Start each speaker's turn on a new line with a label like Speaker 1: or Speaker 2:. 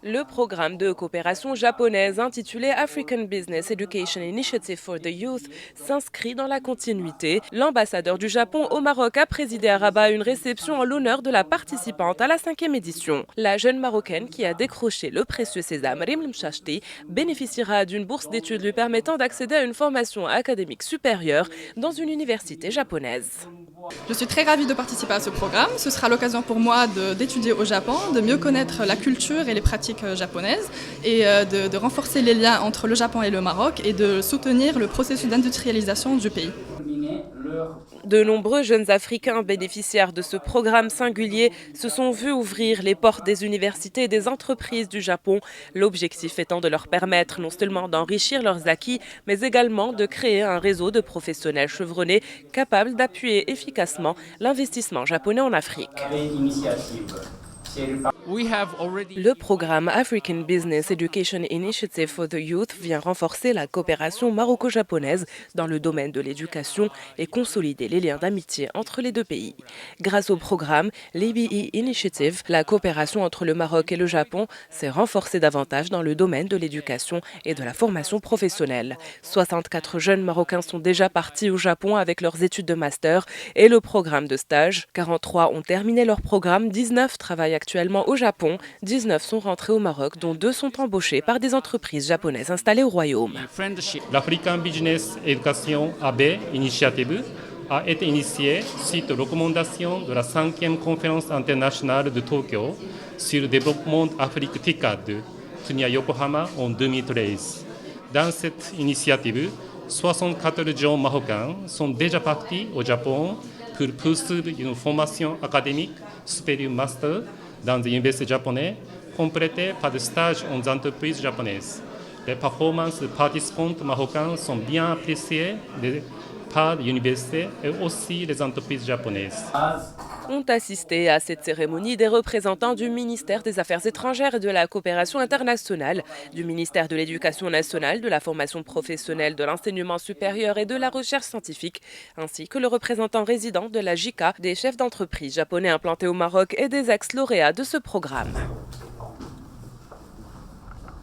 Speaker 1: Le programme de coopération japonaise intitulé African Business Education Initiative for the Youth s'inscrit dans la continuité. L'ambassadeur du Japon au Maroc a présidé à Rabat une réception en l'honneur de la participante à la 5e édition. La jeune Marocaine qui a décroché le précieux sésame Rim Mchashti bénéficiera d'une bourse d'études lui permettant d'accéder à une formation académique supérieure dans une université japonaise.
Speaker 2: Je suis très ravie de participer à ce programme. Ce sera l'occasion pour moi d'étudier au Japon, de mieux connaître la culture et les pratiques japonaises et de renforcer les liens entre le Japon et le Maroc et de soutenir le processus d'industrialisation du pays.
Speaker 1: De nombreux jeunes Africains bénéficiaires de ce programme singulier se sont vus ouvrir les portes des universités et des entreprises du Japon, l'objectif étant de leur permettre non seulement d'enrichir leurs acquis, mais également de créer un réseau de professionnels chevronnés capables d'appuyer efficacement l'investissement japonais en Afrique. Le programme African Business Education Initiative for the Youth vient renforcer la coopération maroco-japonaise dans le domaine de l'éducation et consolider les liens d'amitié entre les deux pays. Grâce au programme l'ABE Initiative, la coopération entre le Maroc et le Japon s'est renforcée davantage dans le domaine de l'éducation et de la formation professionnelle. 64 jeunes Marocains sont déjà partis au Japon avec leurs études de master et le programme de stage. 43 ont terminé leur programme, 19 travaillent actuellement au Japon, 19 sont rentrés au Maroc, dont 2 sont embauchés par des entreprises japonaises installées au Royaume.
Speaker 3: L'African Business Education AB Initiative a été initiée suite aux recommandations de la 5e conférence internationale de Tokyo sur le développement Afrique TICAD, tenue à Yokohama en 2013. Dans cette initiative, 64 jeunes marocains sont déjà partis au Japon pour poursuivre une formation académique supérieure master dans des universités japonaises, complétée par des stages en entreprises japonaises. Les performances des participants marocains sont bien appréciées par l'université et aussi les entreprises japonaises.
Speaker 1: Ont assisté à cette cérémonie des représentants du ministère des Affaires étrangères et de la coopération internationale, du ministère de l'Éducation nationale, de la formation professionnelle, de l'enseignement supérieur et de la recherche scientifique, ainsi que le représentant résident de la JICA, des chefs d'entreprise japonais implantés au Maroc et des ex-lauréats de ce programme.